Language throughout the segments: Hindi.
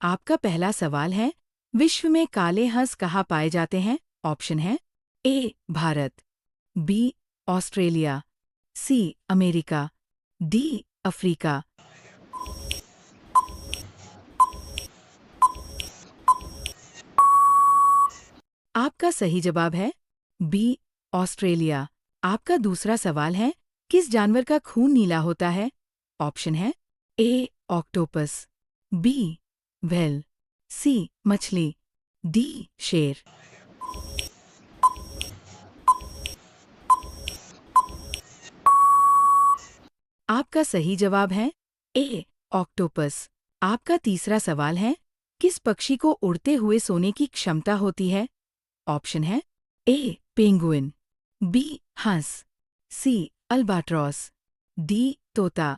आपका पहला सवाल है, विश्व में काले हंस कहाँ पाए जाते हैं? ऑप्शन है A Bharat, B Australia, C America, D Africa. आपका सही जवाब है बी ऑस्ट्रेलिया। आपका दूसरा सवाल है, किस जानवर का खून नीला होता है? ऑप्शन है ए ऑक्टोपस, बी व्हेल, सी मछली, डी शेर। आपका सही जवाब है ए ऑक्टोपस। आपका तीसरा सवाल है, किस पक्षी को उड़ते हुए सोने की क्षमता होती है? ऑप्शन है ए पेंगुइन, बी हंस, सी अल्बाट्रॉस, डी तोता।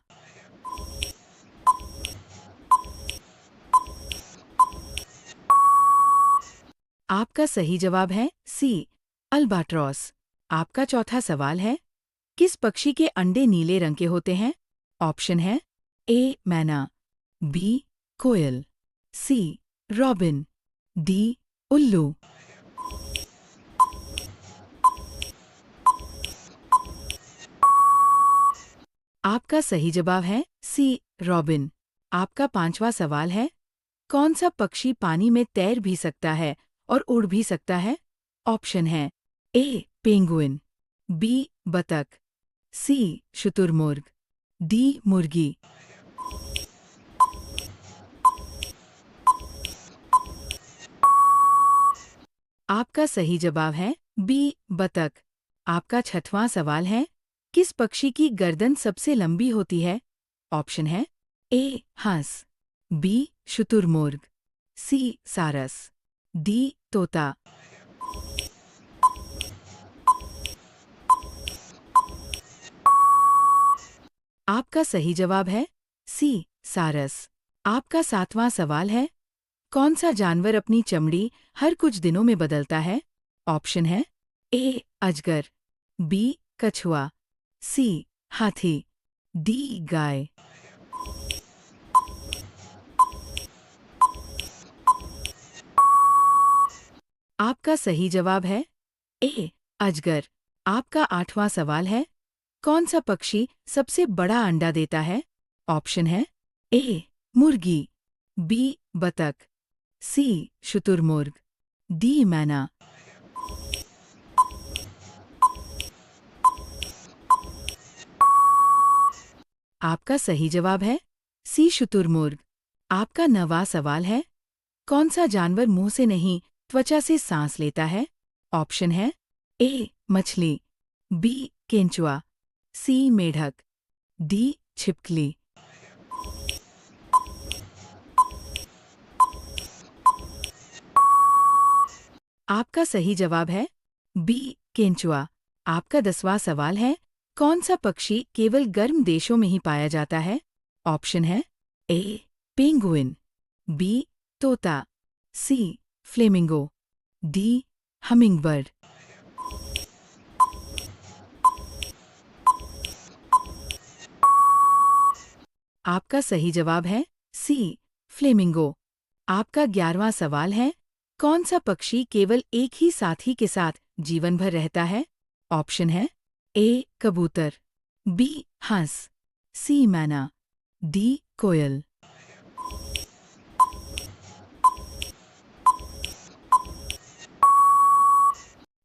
आपका सही जवाब है सी अल्बाट्रॉस। आपका चौथा सवाल है, किस पक्षी के अंडे नीले रंग के होते हैं? ऑप्शन है ए मैना, बी कोयल, सी रॉबिन, डी उल्लू। आपका सही जवाब है सी रॉबिन। आपका पांचवा सवाल है, कौन सा पक्षी पानी में तैर भी सकता है और उड़ भी सकता है? ऑप्शन है ए पेंगुइन, बी बतख, सी शुतुरमुर्ग, डी मुर्गी। आपका सही जवाब है बी बतख। आपका छठवां सवाल है, किस पक्षी की गर्दन सबसे लंबी होती है? ऑप्शन है ए हंस, बी शुतुरमुर्ग, सी सारस, डी तोता। आपका सही जवाब है सी सारस। आपका सातवां सवाल है, कौन सा जानवर अपनी चमड़ी हर कुछ दिनों में बदलता है? ऑप्शन है ए अजगर, बी कछुआ, सी हाथी, डी गाय। आपका सही जवाब है ए अजगर। आपका आठवां सवाल है, कौन सा पक्षी सबसे बड़ा अंडा देता है? ऑप्शन है ए मुर्गी, बी बतख, सी शुतुरमुर्ग, डी मैना। आपका सही जवाब है सी शुतुरमुर्ग। आपका नवां सवाल है, कौन सा जानवर मुंह से नहीं त्वचा से सांस लेता है? ऑप्शन है ए मछली, बी केंचुआ, सी मेढक, डी छिपकली। आपका सही जवाब है बी केंचुआ। आपका 10वां सवाल है, कौन सा पक्षी केवल गर्म देशों में ही पाया जाता है? ऑप्शन है ए पेंगुइन, बी तोता, सी फ्लेमिंगो, डी हमिंगबर्ड। आपका सही जवाब है सी फ्लेमिंगो। आपका 11वां सवाल है, कौन सा पक्षी केवल एक ही साथी के साथ जीवन भर रहता है? ऑप्शन है ए कबूतर, बी हंस, सी मैना, डी कोयल।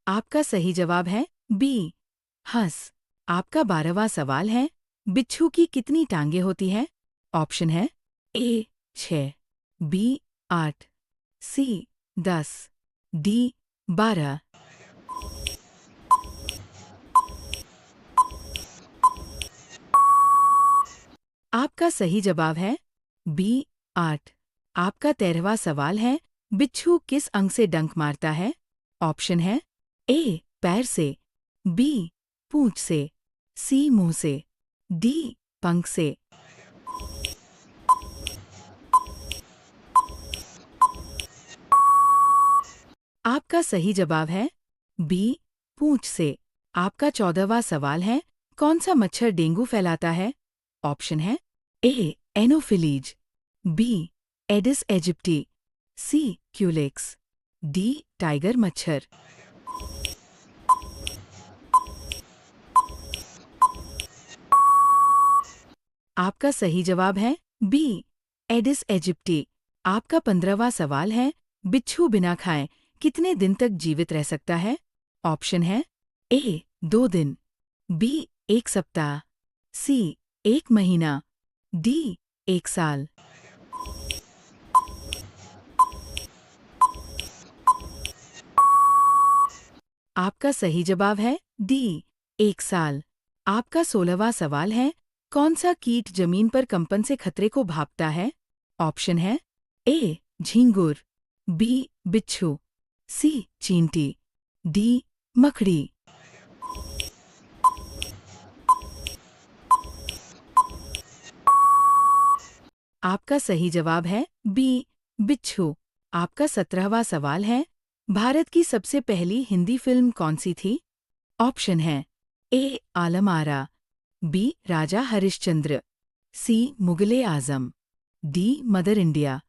आपका सही जवाब है बी हंस। आपका 12वां सवाल है, बिच्छू की कितनी टांगें होती हैं? ऑप्शन है ए 6, बी 8, सी 10, डी 12। आपका सही जवाब है बी 8। आपका 13वां सवाल है, बिच्छू किस अंग से डंक मारता है? ऑप्शन है ए पैर से, बी पूंछ से, सी मुंह से, डी पंख से। आपका सही जवाब है बी पूंछ से। आपका 14वां सवाल है, कौन सा मच्छर डेंगू फैलाता है? ऑप्शन है ए एनोफिलीज, बी एडिस एजिप्टी, सी क्यूलेक्स, डी टाइगर मच्छर। आपका सही जवाब है बी एडिस एजिप्टी। आपका 15वां सवाल है, बिच्छू बिना खाए कितने दिन तक जीवित रह सकता है? ऑप्शन है ए 2 दिन, बी 1 सप्ताह, सी 1 महीना, डी 1 साल। आपका सही जवाब है डी 1 साल। आपका 16वां सवाल है, कौन सा कीट जमीन पर कंपन से खतरे को भांपता है? ऑप्शन है ए झींगुर, बी बिच्छू, सी चींटी, डी मकड़ी। आपका सही जवाब है बी बिच्छू। आपका 17वां सवाल है, भारत की सबसे पहली हिंदी फिल्म कौन सी थी? ऑप्शन है ए आलम आरा, बी राजा हरिश्चंद्र, सी मुगले आजम, डी मदर इंडिया।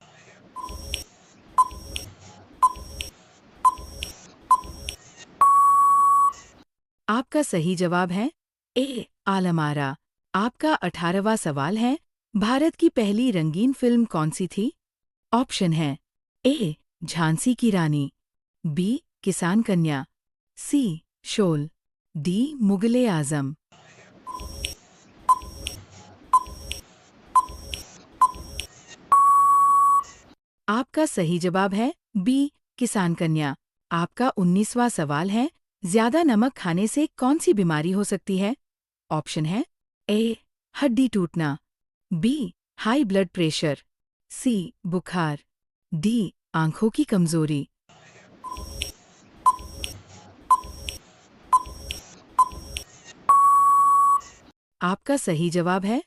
आपका सही जवाब है ए आलम आरा। आपका 18वां सवाल है, भारत की पहली रंगीन फिल्म कौन सी थी? ऑप्शन है ए झांसी की रानी, बी किसान कन्या, सी शोल, डी मुगले आजम। आपका सही जवाब है बी किसान कन्या। आपका 19वां सवाल है, ज्यादा नमक खाने से कौन सी बीमारी हो सकती है? ऑप्शन है ए हड्डी टूटना, बी हाई ब्लड प्रेशर, सी बुखार, डी आंखों की कमजोरी। आपका सही जवाब है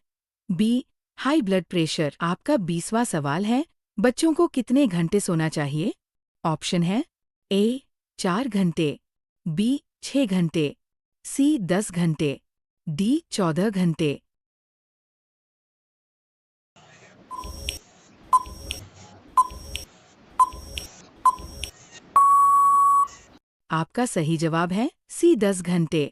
बी हाई ब्लड प्रेशर। आपका 20वां सवाल है, बच्चों को कितने घंटे सोना चाहिए? ऑप्शन है ए 4 घंटे, बी 6 घंटे, सी 10 घंटे, डी 14 घंटे। आपका सही जवाब है सी 10 घंटे।